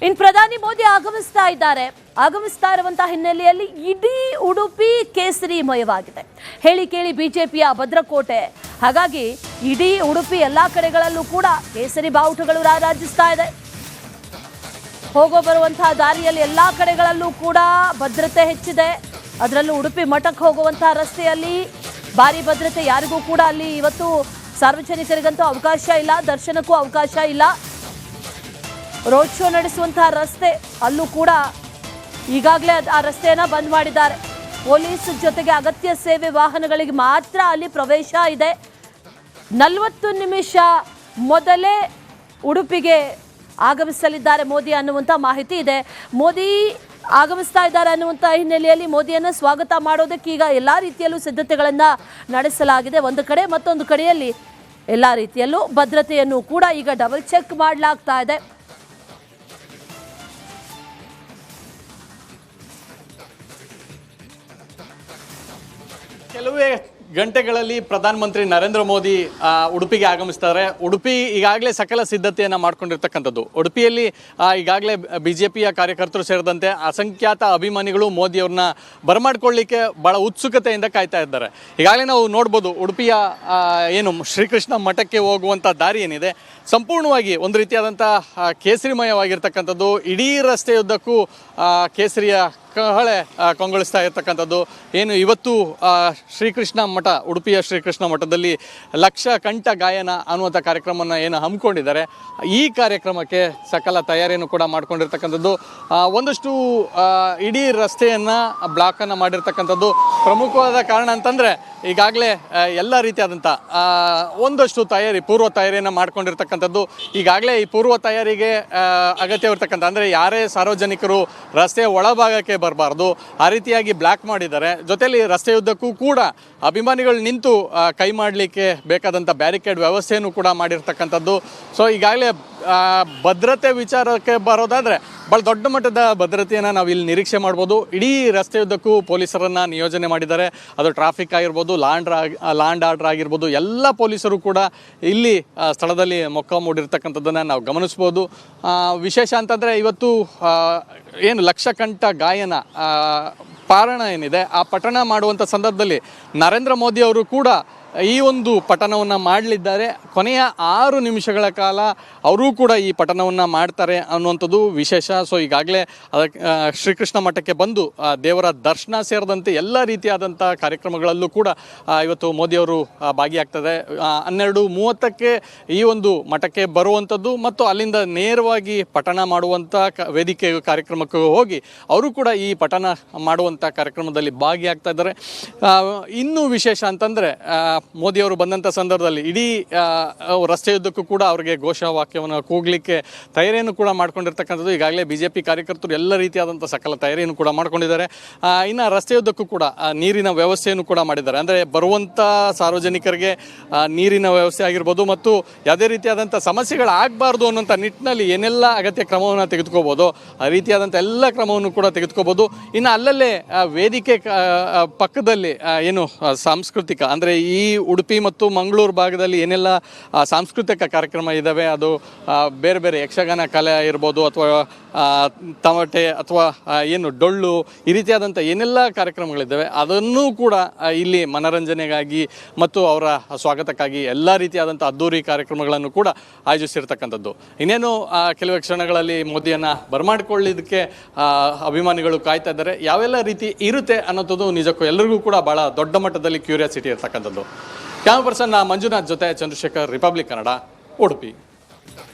ಇನ್ನು ಪ್ರಧಾನಿ ಮೋದಿ ಆಗಮಿಸ್ತಾ ಇರುವಂತಹ ಹಿನ್ನೆಲೆಯಲ್ಲಿ ಇಡೀ ಉಡುಪಿ ಕೇಸರಿಮಯವಾಗಿದೆ. ಹೇಳಿ ಕೇಳಿ ಬಿಜೆಪಿಯ ಭದ್ರಕೋಟೆ. ಹಾಗಾಗಿ ಇಡೀ ಉಡುಪಿ ಎಲ್ಲಾ ಕಡೆಗಳಲ್ಲೂ ಕೂಡ ಕೇಸರಿ ಬಾವುಟಗಳು ರಾರಾಜಿಸ್ತಾ ಇದೆ. ಹೋಗೋ ಬರುವಂತಹ ದಾರಿಯಲ್ಲಿ ಎಲ್ಲಾ ಕಡೆಗಳಲ್ಲೂ ಕೂಡ ಭದ್ರತೆ ಹೆಚ್ಚಿದೆ. ಅದರಲ್ಲೂ ಉಡುಪಿ ಮಠಕ್ಕೆ ಹೋಗುವಂತಹ ರಸ್ತೆಯಲ್ಲಿ ಭಾರಿ ಭದ್ರತೆ. ಯಾರಿಗೂ ಕೂಡ ಅಲ್ಲಿ ಇವತ್ತು ಸಾರ್ವಜನಿಕರಿಗಂತೂ ಅವಕಾಶ ಇಲ್ಲ, ದರ್ಶನಕ್ಕೂ ಅವಕಾಶ ಇಲ್ಲ. ರೋಡ್ ಶೋ ನಡೆಸುವಂತಹ ರಸ್ತೆ ಅಲ್ಲೂ ಕೂಡ ಈಗಾಗಲೇ ಆ ರಸ್ತೆಯನ್ನು ಬಂದ್ ಮಾಡಿದ್ದಾರೆ. ಪೊಲೀಸ್ ಜೊತೆಗೆ ಅಗತ್ಯ ಸೇವೆ ವಾಹನಗಳಿಗೆ ಮಾತ್ರ ಅಲ್ಲಿ ಪ್ರವೇಶ ಇದೆ. 40 ನಿಮಿಷ ಮೊದಲೇ ಉಡುಪಿಗೆ ಆಗಮಿಸಲಿದ್ದಾರೆ ಮೋದಿ ಅನ್ನುವಂಥ ಮಾಹಿತಿ ಇದೆ. ಮೋದಿ ಆಗಮಿಸ್ತಾ ಇದ್ದಾರೆ ಅನ್ನುವಂಥ ಹಿನ್ನೆಲೆಯಲ್ಲಿ ಮೋದಿಯನ್ನು ಸ್ವಾಗತ ಮಾಡೋದಕ್ಕೆ ಈಗ ಎಲ್ಲ ರೀತಿಯಲ್ಲೂ ಸಿದ್ಧತೆಗಳನ್ನು ನಡೆಸಲಾಗಿದೆ. ಒಂದು ಕಡೆ ಮತ್ತೊಂದು ಕಡೆಯಲ್ಲಿ ಎಲ್ಲ ರೀತಿಯಲ್ಲೂ ಭದ್ರತೆಯನ್ನು ಕೂಡ ಈಗ ಡಬಲ್ ಚೆಕ್ ಮಾಡಲಾಗ್ತಾ ಇದೆ. ಕೆಲವೇ ಗಂಟೆಗಳಲ್ಲಿ ಪ್ರಧಾನಮಂತ್ರಿ ನರೇಂದ್ರ ಮೋದಿ ಉಡುಪಿಗೆ ಆಗಮಿಸ್ತಾರೆ. ಉಡುಪಿ ಈಗಾಗಲೇ ಸಕಲ ಸಿದ್ಧತೆಯನ್ನು ಮಾಡ್ಕೊಂಡಿರ್ತಕ್ಕಂಥದ್ದು. ಉಡುಪಿಯಲ್ಲಿ ಈಗಾಗಲೇ ಬಿಜೆಪಿಯ ಕಾರ್ಯಕರ್ತರು ಸೇರಿದಂತೆ ಅಸಂಖ್ಯಾತ ಅಭಿಮಾನಿಗಳು ಮೋದಿಯವ್ರನ್ನ ಬರಮಾಡ್ಕೊಳ್ಳಿಕ್ಕೆ ಬಹಳ ಉತ್ಸುಕತೆಯಿಂದ ಕಾಯ್ತಾ ಇದ್ದಾರೆ. ಈಗಾಗಲೇ ನಾವು ನೋಡ್ಬೋದು ಉಡುಪಿಯ ಏನು ಶ್ರೀಕೃಷ್ಣ ಮಠಕ್ಕೆ ಹೋಗುವಂಥ ದಾರಿ ಏನಿದೆ ಸಂಪೂರ್ಣವಾಗಿ ಒಂದು ರೀತಿಯಾದಂಥ ಕೇಸರಿಮಯವಾಗಿರ್ತಕ್ಕಂಥದ್ದು. ಇಡೀ ರಸ್ತೆಯುದ್ದಕ್ಕೂ ಕೇಸರಿಯ ಕಹಳೆ ಕೊಂಗೊಳಿಸ್ತಾ ಇರ್ತಕ್ಕಂಥದ್ದು. ಏನು ಇವತ್ತು ಶ್ರೀಕೃಷ್ಣ ಮಠ, ಉಡುಪಿಯ ಶ್ರೀಕೃಷ್ಣ ಮಠದಲ್ಲಿ ಲಕ್ಷ ಕಂಠ ಗಾಯನ ಅನ್ನುವಂಥ ಕಾರ್ಯಕ್ರಮವನ್ನು ಏನು ಹಮ್ಮಿಕೊಂಡಿದ್ದಾರೆ, ಈ ಕಾರ್ಯಕ್ರಮಕ್ಕೆ ಸಕಲ ತಯಾರಿಯನ್ನು ಕೂಡ ಮಾಡ್ಕೊಂಡಿರ್ತಕ್ಕಂಥದ್ದು. ಒಂದಷ್ಟು ಇಡೀ ರಸ್ತೆಯನ್ನು ಬ್ಲಾಕನ್ನು ಮಾಡಿರ್ತಕ್ಕಂಥದ್ದು. ಪ್ರಮುಖವಾದ ಕಾರಣ ಅಂತಂದರೆ ಈಗಾಗಲೇ ಎಲ್ಲ ರೀತಿಯಾದಂಥ ಒಂದಷ್ಟು ಪೂರ್ವ ತಯಾರಿಯನ್ನು ಮಾಡ್ಕೊಂಡಿರ್ತಕ್ಕಂಥದ್ದು. ಈಗಾಗಲೇ ಈ ಪೂರ್ವ ತಯಾರಿಗೆ ಅಗತ್ಯವಿರ್ತಕ್ಕಂಥ ಅಂದರೆ ಯಾರೇ ಸಾರ್ವಜನಿಕರು ರಸ್ತೆಯ ಒಳಭಾಗಕ್ಕೆ ಬರಬಾರ್ದು ಆ ರೀತಿಯಾಗಿ ಬ್ಲಾಕ್ ಮಾಡಿದ್ದಾರೆ. ಜೊತೆಯಲ್ಲಿ ರಸ್ತೆಯುದ್ದಕ್ಕೂ ಕೂಡ ಅಭಿಮಾನಿಗಳು ನಿಂತು ಕೈ ಮಾಡಲಿಕ್ಕೆ ಬೇಕಾದಂಥ ಬ್ಯಾರಿಕೇಡ್ ವ್ಯವಸ್ಥೆಯನ್ನು ಕೂಡ ಮಾಡಿರ್ತಕ್ಕಂಥದ್ದು. ಸೊ ಈಗಾಗಲೇ ಭದ್ರತೆ ವಿಚಾರಕ್ಕೆ ಬರೋದಾದರೆ ಭಾಳ ದೊಡ್ಡ ಮಟ್ಟದ ಭದ್ರತೆಯನ್ನು ನಾವು ಇಲ್ಲಿ ನಿರೀಕ್ಷೆ ಮಾಡ್ಬೋದು. ಇಡೀ ರಸ್ತೆಯುದ್ದಕ್ಕೂ ಪೊಲೀಸರನ್ನು ನಿಯೋಜನೆ ಮಾಡಿದ್ದಾರೆ. ಅದು ಟ್ರಾಫಿಕ್ ಆಗಿರ್ಬೋದು, ಲ್ಯಾಂಡ್ ಆರ್ಡರ್ ಆಗಿರ್ಬೋದು, ಎಲ್ಲ ಪೊಲೀಸರು ಕೂಡ ಇಲ್ಲಿ ಸ್ಥಳದಲ್ಲಿ ಮೊಕ್ಕ ಮೂಡಿರ್ತಕ್ಕಂಥದ್ದನ್ನು ನಾವು ಗಮನಿಸ್ಬೋದು. ವಿಶೇಷ ಅಂತಂದರೆ ಇವತ್ತು ಏನು ಲಕ್ಷ ಕಂಠ ಗಾಯನ ಪಾರಾಯಣ ಏನಿದೆ ಆ ಪಠಣ ಮಾಡುವಂಥ ಸಂದರ್ಭದಲ್ಲಿ ನರೇಂದ್ರ ಮೋದಿ ಅವರು ಕೂಡ ಈ ಒಂದು ಪಠಣವನ್ನು ಮಾಡಲಿದ್ದಾರೆ. ಕೊನೆಯ 6 ನಿಮಿಷಗಳ ಕಾಲ ಅವರೂ ಕೂಡ ಈ ಪಠಣವನ್ನು ಮಾಡ್ತಾರೆ ಅನ್ನುವಂಥದ್ದು ವಿಶೇಷ. ಸೊ ಈಗಾಗಲೇ ಅದಕ್ಕೆ ಶ್ರೀಕೃಷ್ಣ ಮಠಕ್ಕೆ ಬಂದು ದೇವರ ದರ್ಶನ ಸೇರಿದಂತೆ ಎಲ್ಲ ರೀತಿಯಾದಂಥ ಕಾರ್ಯಕ್ರಮಗಳಲ್ಲೂ ಕೂಡ ಇವತ್ತು ಮೋದಿಯವರು ಭಾಗಿಯಾಗ್ತದೆ. 12:30ಕ್ಕೆ ಈ ಒಂದು ಮಠಕ್ಕೆ ಬರುವಂಥದ್ದು ಮತ್ತು ಅಲ್ಲಿಂದ ನೇರವಾಗಿ ಪಠಣ ಮಾಡುವಂಥ ವೇದಿಕೆ ಕಾರ್ಯಕ್ರಮಕ್ಕೆ ಹೋಗಿ ಅವರು ಕೂಡ ಈ ಪಠಣ ಮಾಡುವಂಥ ಕಾರ್ಯಕ್ರಮದಲ್ಲಿ ಭಾಗಿಯಾಗ್ತಾ ಇದ್ದಾರೆ. ಇನ್ನೂ ವಿಶೇಷ ಅಂತಂದರೆ ಮೋದಿಯವರು ಬಂದಂಥ ಸಂದರ್ಭದಲ್ಲಿ ಇಡೀ ರಸ್ತೆಯುದ್ದಕ್ಕೂ ಕೂಡ ಅವರಿಗೆ ಘೋಷವಾಕ್ಯವನ್ನು ಕೂಗಲಿಕ್ಕೆ ತಯಾರಿಯನ್ನು ಕೂಡ ಮಾಡ್ಕೊಂಡಿರ್ತಕ್ಕಂಥದ್ದು. ಈಗಾಗಲೇ ಬಿಜೆಪಿ ಕಾರ್ಯಕರ್ತರು ಎಲ್ಲ ರೀತಿಯಾದಂಥ ಸಕಲ ತಯಾರಿಯನ್ನು ಕೂಡ ಮಾಡ್ಕೊಂಡಿದ್ದಾರೆ. ಇನ್ನು ರಸ್ತೆಯುದ್ದಕ್ಕೂ ಕೂಡ ನೀರಿನ ವ್ಯವಸ್ಥೆಯನ್ನು ಕೂಡ ಮಾಡಿದ್ದಾರೆ. ಅಂದರೆ ಬರುವಂಥ ಸಾರ್ವಜನಿಕರಿಗೆ ನೀರಿನ ವ್ಯವಸ್ಥೆ ಆಗಿರ್ಬೋದು ಮತ್ತು ಯಾವುದೇ ರೀತಿಯಾದಂಥ ಸಮಸ್ಯೆಗಳಾಗಬಾರ್ದು ಅನ್ನೋಂಥ ನಿಟ್ಟಿನಲ್ಲಿ ಏನೆಲ್ಲ ಅಗತ್ಯ ಕ್ರಮವನ್ನು ತೆಗೆದುಕೋಬೋದು ಆ ರೀತಿಯಾದಂಥ ಎಲ್ಲ ಕ್ರಮವನ್ನು ಕೂಡ ತೆಗೆದುಕೋಬೋದು. ಇನ್ನು ಅಲ್ಲಲ್ಲೇ ವೇದಿಕೆ ಪಕ್ಕದಲ್ಲಿ ಏನು ಸಾಂಸ್ಕೃತಿಕ ಅಂದರೆ ಈ ಉಡುಪಿ ಮತ್ತು ಮಂಗಳೂರು ಭಾಗದಲ್ಲಿ ಏನೆಲ್ಲ ಸಾಂಸ್ಕೃತಿಕ ಕಾರ್ಯಕ್ರಮ ಇದ್ದಾವೆ, ಅದು ಬೇರೆ ಬೇರೆ ಯಕ್ಷಗಾನ ಕಲೆ ಇರ್ಬೋದು ಅಥವಾ ತಮಟೆ ಅಥವಾ ಏನು ಡೊಳ್ಳು ಈ ರೀತಿಯಾದಂಥ ಏನೆಲ್ಲ ಕಾರ್ಯಕ್ರಮಗಳಿದ್ದಾವೆ ಅದನ್ನೂ ಕೂಡ ಇಲ್ಲಿ ಮನರಂಜನೆಗಾಗಿ ಮತ್ತು ಅವರ ಸ್ವಾಗತಕ್ಕಾಗಿ ಎಲ್ಲ ರೀತಿಯಾದಂಥ ಅದ್ದೂರಿ ಕಾರ್ಯಕ್ರಮಗಳನ್ನು ಕೂಡ ಆಯೋಜಿಸಿರ್ತಕ್ಕಂಥದ್ದು. ಇನ್ನೇನು ಕೆಲವೇ ಕ್ಷಣಗಳಲ್ಲಿ ಮೋದಿಯನ್ನು ಬರಮಾಡಿಕೊಳ್ಳಿದ್ದಕ್ಕೆ ಅಭಿಮಾನಿಗಳು ಕಾಯ್ತಾ ಇದ್ದಾರೆ. ಯಾವೆಲ್ಲ ರೀತಿ ಇರುತ್ತೆ ಅನ್ನೋದು ನಿಜಕ್ಕೂ ಎಲ್ಲರಿಗೂ ಕೂಡ ಭಾಳ ದೊಡ್ಡ ಮಟ್ಟದಲ್ಲಿ ಕ್ಯೂರಿಯಾಸಿಟಿ ಇರ್ತಕ್ಕಂಥದ್ದು. ಕ್ಯಾಮರಾ ಪರ್ಸನ್ ಮಂಜುನಾಥ್ ಜೊತೆ ಚಂದ್ರಶೇಖರ್, ರಿಪಬ್ಲಿಕ್ ಕನ್ನಡ, ಉಡುಪಿ.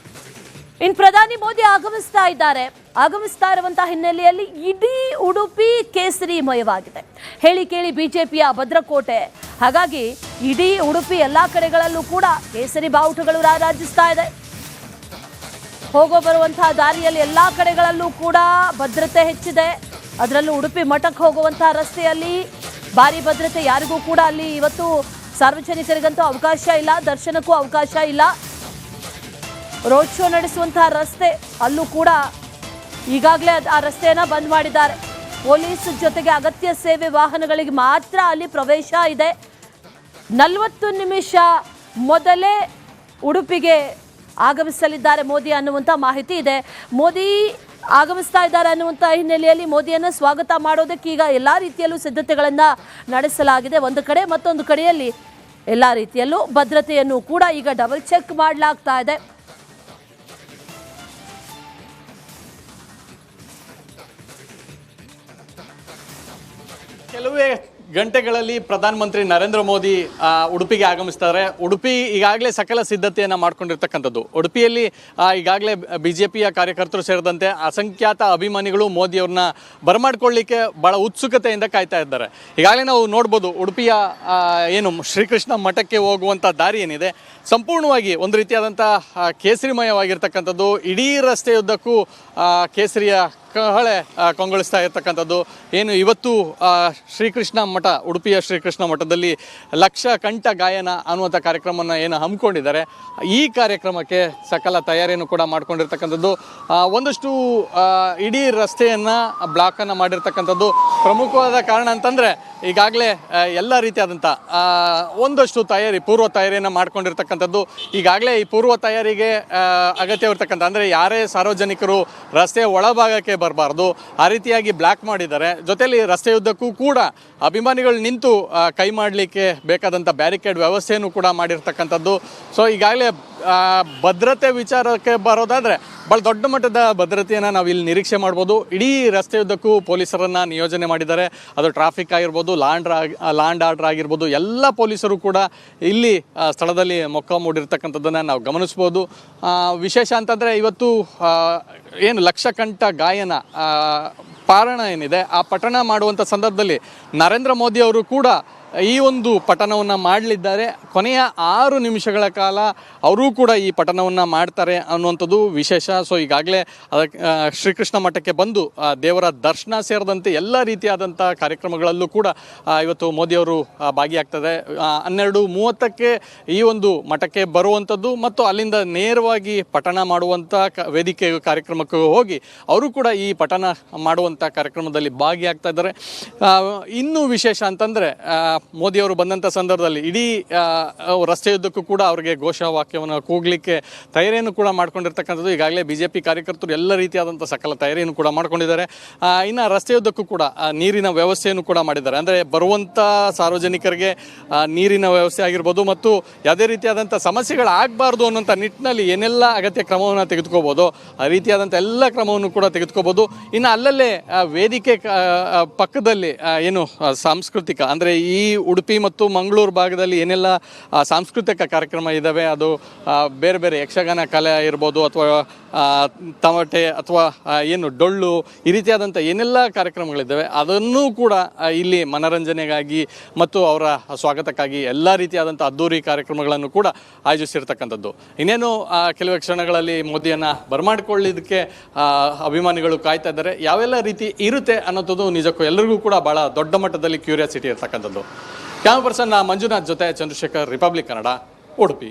ಇನ್ನು ಪ್ರಧಾನಿ ಮೋದಿ ಆಗಮಿಸ್ತಾ ಇರುವಂತಹ ಹಿನ್ನೆಲೆಯಲ್ಲಿ ಇಡೀ ಉಡುಪಿ ಕೇಸರಿಮಯವಾಗಿದೆ. ಹೇಳಿ ಕೇಳಿ ಬಿಜೆಪಿಯ ಭದ್ರಕೋಟೆ. ಹಾಗಾಗಿ ಇಡೀ ಉಡುಪಿ ಎಲ್ಲಾ ಕಡೆಗಳಲ್ಲೂ ಕೂಡ ಕೇಸರಿ ಬಾವುಟಗಳು ರಾರಾಜಿಸ್ತಾ ಇದೆ. ಹೋಗೋ ಬರುವಂತಹ ದಾರಿಯಲ್ಲಿ ಎಲ್ಲಾ ಕಡೆಗಳಲ್ಲೂ ಕೂಡ ಭದ್ರತೆ ಹೆಚ್ಚಿದೆ. ಅದರಲ್ಲೂ ಉಡುಪಿ ಮಠಕ್ಕೆ ಹೋಗುವಂತಹ ರಸ್ತೆಯಲ್ಲಿ ಭಾರಿ ಭದ್ರತೆ. ಯಾರಿಗೂ ಕೂಡ ಅಲ್ಲಿ ಇವತ್ತು ಸಾರ್ವಜನಿಕರಿಗಂತೂ ಅವಕಾಶ ಇಲ್ಲ, ದರ್ಶನಕ್ಕೂ ಅವಕಾಶ ಇಲ್ಲ. ರೋಡ್ ಶೋ ನಡೆಸುವಂತಹ ರಸ್ತೆ ಅಲ್ಲೂ ಕೂಡ ಈಗಾಗಲೇ ಆ ರಸ್ತೆಯನ್ನು ಬಂದ್ ಮಾಡಿದ್ದಾರೆ. ಪೊಲೀಸ್ ಜೊತೆಗೆ ಅಗತ್ಯ ಸೇವೆ ವಾಹನಗಳಿಗೆ ಮಾತ್ರ ಅಲ್ಲಿ ಪ್ರವೇಶ ಇದೆ. 40 ನಿಮಿಷ ಮೊದಲೇ ಉಡುಪಿಗೆ ಆಗಮಿಸಲಿದ್ದಾರೆ ಮೋದಿ ಅನ್ನುವಂಥ ಮಾಹಿತಿ ಇದೆ. ಮೋದಿ ಆಗಮಿಸ್ತಾ ಇದ್ದಾರೆ ಅನ್ನುವಂಥ ಹಿನ್ನೆಲೆಯಲ್ಲಿ ಮೋದಿಯನ್ನು ಸ್ವಾಗತ ಮಾಡೋದಕ್ಕೆ ಈಗ ಎಲ್ಲ ರೀತಿಯಲ್ಲೂ ಸಿದ್ಧತೆಗಳನ್ನು ನಡೆಸಲಾಗಿದೆ. ಒಂದು ಕಡೆ ಮತ್ತೊಂದು ಕಡೆಯಲ್ಲಿ ಎಲ್ಲ ರೀತಿಯಲ್ಲೂ ಭದ್ರತೆಯನ್ನು ಕೂಡ ಈಗ ಡಬಲ್ ಚೆಕ್ ಮಾಡಲಾಗ್ತಾ ಇದೆ. ಕೆಲವೇ ಗಂಟೆಗಳಲ್ಲಿ ಪ್ರಧಾನಮಂತ್ರಿ ನರೇಂದ್ರ ಮೋದಿ ಉಡುಪಿಗೆ ಆಗಮಿಸ್ತಾರೆ. ಉಡುಪಿ ಈಗಾಗಲೇ ಸಕಲ ಸಿದ್ಧತೆಯನ್ನು ಮಾಡ್ಕೊಂಡಿರ್ತಕ್ಕಂಥದ್ದು. ಉಡುಪಿಯಲ್ಲಿ ಈಗಾಗಲೇ ಬಿಜೆಪಿಯ ಕಾರ್ಯಕರ್ತರು ಸೇರಿದಂತೆ ಅಸಂಖ್ಯಾತ ಅಭಿಮಾನಿಗಳು ಮೋದಿಯವ್ರನ್ನ ಬರಮಾಡ್ಕೊಳ್ಳಿಕ್ಕೆ ಬಹಳ ಉತ್ಸುಕತೆಯಿಂದ ಕಾಯ್ತಾ ಇದ್ದಾರೆ. ಈಗಾಗಲೇ ನಾವು ನೋಡ್ಬೋದು ಉಡುಪಿಯ ಏನು ಶ್ರೀಕೃಷ್ಣ ಮಠಕ್ಕೆ ಹೋಗುವಂಥ ದಾರಿ ಏನಿದೆ ಸಂಪೂರ್ಣವಾಗಿ ಒಂದು ರೀತಿಯಾದಂಥ ಕೇಸರಿಮಯವಾಗಿರ್ತಕ್ಕಂಥದ್ದು. ಇಡೀ ರಸ್ತೆಯುದ್ದಕ್ಕೂ ಕೇಸರಿಯ ಕಹಳೆ ಕೊಂಗೊಳಿಸ್ತಾ ಇರ್ತಕ್ಕಂಥದ್ದು. ಏನು ಇವತ್ತು ಶ್ರೀಕೃಷ್ಣ ಮಠ, ಉಡುಪಿಯ ಶ್ರೀಕೃಷ್ಣ ಮಠದಲ್ಲಿ ಲಕ್ಷ ಕಂಠ ಗಾಯನ ಅನ್ನುವಂಥ ಕಾರ್ಯಕ್ರಮವನ್ನು ಏನು ಹಮ್ಮಿಕೊಂಡಿದ್ದಾರೆ, ಈ ಕಾರ್ಯಕ್ರಮಕ್ಕೆ ಸಕಲ ತಯಾರಿಯನ್ನು ಕೂಡ ಮಾಡ್ಕೊಂಡಿರ್ತಕ್ಕಂಥದ್ದು. ಒಂದಷ್ಟು ಇಡೀ ರಸ್ತೆಯನ್ನು ಬ್ಲಾಕನ್ನು ಮಾಡಿರ್ತಕ್ಕಂಥದ್ದು. ಪ್ರಮುಖವಾದ ಕಾರಣ ಅಂತಂದರೆ ಈಗಾಗಲೇ ಎಲ್ಲ ರೀತಿಯಾದಂಥ ಒಂದಷ್ಟು ಪೂರ್ವ ತಯಾರಿಯನ್ನು ಮಾಡ್ಕೊಂಡಿರ್ತಕ್ಕಂಥದ್ದು. ಈಗಾಗಲೇ ಈ ಪೂರ್ವ ತಯಾರಿಗೆ ಅಗತ್ಯವಿರ್ತಕ್ಕಂಥ ಅಂದರೆ ಯಾರೇ ಸಾರ್ವಜನಿಕರು ರಸ್ತೆಯ ಒಳಭಾಗಕ್ಕೆ ಬರಬಾರ್ದು, ಆ ರೀತಿಯಾಗಿ ಬ್ಲಾಕ್ ಮಾಡಿದ್ದಾರೆ. ಜೊತೆಯಲ್ಲಿ ರಸ್ತೆಯುದ್ದಕ್ಕೂ ಕೂಡ ಅಭಿಮಾನಿಗಳು ನಿಂತು ಕೈ ಮಾಡಲಿಕ್ಕೆ ಬೇಕಾದಂಥ ಬ್ಯಾರಿಕೇಡ್ ವ್ಯವಸ್ಥೆಯನ್ನು ಕೂಡ ಮಾಡಿರ್ತಕ್ಕಂಥದ್ದು. ಸೊ ಈಗಾಗಲೇ ಭದ್ರತೆ ವಿಚಾರಕ್ಕೆ ಬರೋದಾದರೆ ಭಾಳ ದೊಡ್ಡ ಮಟ್ಟದ ಭದ್ರತೆಯನ್ನು ನಾವು ಇಲ್ಲಿ ನಿರೀಕ್ಷೆ ಮಾಡ್ಬೋದು. ಇಡೀ ರಸ್ತೆಯುದ್ದಕ್ಕೂ ಪೊಲೀಸರನ್ನು ನಿಯೋಜನೆ ಮಾಡಿದ್ದಾರೆ. ಅದು ಟ್ರಾಫಿಕ್ ಆಗಿರ್ಬೋದು, ಲ್ಯಾಂಡ್ ಆರ್ಡರ್ ಆಗಿರ್ಬೋದು, ಎಲ್ಲ ಪೊಲೀಸರು ಕೂಡ ಇಲ್ಲಿ ಸ್ಥಳದಲ್ಲಿ ಮೊಕ್ಕ ಮೂಡಿರ್ತಕ್ಕಂಥದ್ದನ್ನು ನಾವು ಗಮನಿಸ್ಬೋದು. ವಿಶೇಷ ಅಂತಂದರೆ ಇವತ್ತು ಏನು ಲಕ್ಷ ಕಂಠ ಗಾಯನ ಪಾರಾಯಣ ಏನಿದೆ, ಆ ಪಠಣ ಮಾಡುವಂಥ ಸಂದರ್ಭದಲ್ಲಿ ನರೇಂದ್ರ ಮೋದಿ ಅವರು ಕೂಡ ಈ ಒಂದು ಪಠಣವನ್ನು ಮಾಡಲಿದ್ದಾರೆ. ಕೊನೆಯ 6 ನಿಮಿಷಗಳ ಕಾಲ ಅವರೂ ಕೂಡ ಈ ಪಠಣವನ್ನು ಮಾಡ್ತಾರೆ ಅನ್ನುವಂಥದ್ದು ವಿಶೇಷ. ಸೊ ಈಗಾಗಲೇ ಅದಕ್ಕೆ ಶ್ರೀಕೃಷ್ಣ ಮಠಕ್ಕೆ ಬಂದು ದೇವರ ದರ್ಶನ ಸೇರಿದಂತೆ ಎಲ್ಲ ರೀತಿಯಾದಂಥ ಕಾರ್ಯಕ್ರಮಗಳಲ್ಲೂ ಕೂಡ ಇವತ್ತು ಮೋದಿಯವರು ಭಾಗಿಯಾಗ್ತದೆ. 12:30ಕ್ಕೆ ಈ ಒಂದು ಮಠಕ್ಕೆ ಬರುವಂಥದ್ದು ಮತ್ತು ಅಲ್ಲಿಂದ ನೇರವಾಗಿ ಪಠಣ ಮಾಡುವಂಥ ವೇದಿಕೆ ಕಾರ್ಯಕ್ರಮಕ್ಕೆ ಹೋಗಿ ಅವರು ಕೂಡ ಈ ಪಠಣ ಮಾಡುವಂಥ ಕಾರ್ಯಕ್ರಮದಲ್ಲಿ ಭಾಗಿಯಾಗ್ತಾ ಇದ್ದಾರೆ. ಇನ್ನೂ ವಿಶೇಷ ಅಂತಂದರೆ ಮೋದಿಯವರು ಬಂದಂಥ ಸಂದರ್ಭದಲ್ಲಿ ಇಡೀ ರಸ್ತೆಯುದ್ದಕ್ಕೂ ಕೂಡ ಅವರಿಗೆ ಘೋಷವಾಕ್ಯವನ್ನು ಕೂಗಲಿಕ್ಕೆ ತಯಾರಿಯನ್ನು ಕೂಡ ಮಾಡ್ಕೊಂಡಿರ್ತಕ್ಕಂಥದ್ದು. ಈಗಾಗಲೇ ಬಿಜೆಪಿ ಕಾರ್ಯಕರ್ತರು ಎಲ್ಲ ರೀತಿಯಾದಂಥ ಸಕಲ ತಯಾರಿಯನ್ನು ಕೂಡ ಮಾಡ್ಕೊಂಡಿದ್ದಾರೆ. ಇನ್ನು ರಸ್ತೆಯುದ್ದಕ್ಕೂ ಕೂಡ ನೀರಿನ ವ್ಯವಸ್ಥೆಯನ್ನು ಕೂಡ ಮಾಡಿದ್ದಾರೆ. ಅಂದರೆ ಬರುವಂಥ ಸಾರ್ವಜನಿಕರಿಗೆ ನೀರಿನ ವ್ಯವಸ್ಥೆ ಆಗಿರ್ಬೋದು ಮತ್ತು ಯಾವುದೇ ರೀತಿಯಾದಂಥ ಸಮಸ್ಯೆಗಳಾಗಬಾರ್ದು ಅನ್ನೋಂಥ ನಿಟ್ಟಿನಲ್ಲಿ ಏನೆಲ್ಲ ಅಗತ್ಯ ಕ್ರಮವನ್ನು ತೆಗೆದುಕೋಬೋದು ಆ ರೀತಿಯಾದಂಥ ಎಲ್ಲ ಕ್ರಮವನ್ನು ಕೂಡ ತೆಗೆದುಕೋಬೋದು. ಇನ್ನು ಅಲ್ಲಲ್ಲೇ ವೇದಿಕೆ ಪಕ್ಕದಲ್ಲಿ ಏನು ಸಾಂಸ್ಕೃತಿಕ ಅಂದರೆ ಈ ಉಡುಪಿ ಮತ್ತು ಮಂಗಳೂರು ಭಾಗದಲ್ಲಿ ಏನೆಲ್ಲ ಸಾಂಸ್ಕೃತಿಕ ಕಾರ್ಯಕ್ರಮ ಇದ್ದಾವೆ, ಅದು ಬೇರೆ ಬೇರೆ ಯಕ್ಷಗಾನ ಕಲೆ ಇರ್ಬೋದು ಅಥವಾ ತಮಟೆ ಅಥವಾ ಏನು ಡೊಳ್ಳು, ಈ ರೀತಿಯಾದಂಥ ಏನೆಲ್ಲ ಕಾರ್ಯಕ್ರಮಗಳಿದ್ದಾವೆ ಅದನ್ನೂ ಕೂಡ ಇಲ್ಲಿ ಮನರಂಜನೆಗಾಗಿ ಮತ್ತು ಅವರ ಸ್ವಾಗತಕ್ಕಾಗಿ ಎಲ್ಲ ರೀತಿಯಾದಂಥ ಅದ್ದೂರಿ ಕಾರ್ಯಕ್ರಮಗಳನ್ನು ಕೂಡ ಆಯೋಜಿಸಿರ್ತಕ್ಕಂಥದ್ದು. ಇನ್ನೇನು ಕೆಲವೇ ಕ್ಷಣಗಳಲ್ಲಿ ಮೋದಿಯನ್ನು ಬರಮಾಡಿಕೊಳ್ಳಿದ್ದಕ್ಕೆ ಅಭಿಮಾನಿಗಳು ಕಾಯ್ತಾ ಇದ್ದಾರೆ. ಯಾವೆಲ್ಲ ರೀತಿ ಇರುತ್ತೆ ಅನ್ನೋದು ನಿಜಕ್ಕೂ ಎಲ್ಲರಿಗೂ ಕೂಡ ಭಾಳ ದೊಡ್ಡ ಮಟ್ಟದಲ್ಲಿ ಕ್ಯೂರಿಯಾಸಿಟಿ ಇರ್ತಕ್ಕಂಥದ್ದು. ಕ್ಯಾಮರಾ ಪರ್ಸನ್ ಮಂಜುನಾಥ್ ಜೊತೆ ಚಂದ್ರಶೇಖರ್, ರಿಪಬ್ಲಿಕ್ ಕನ್ನಡ, ಉಡುಪಿ.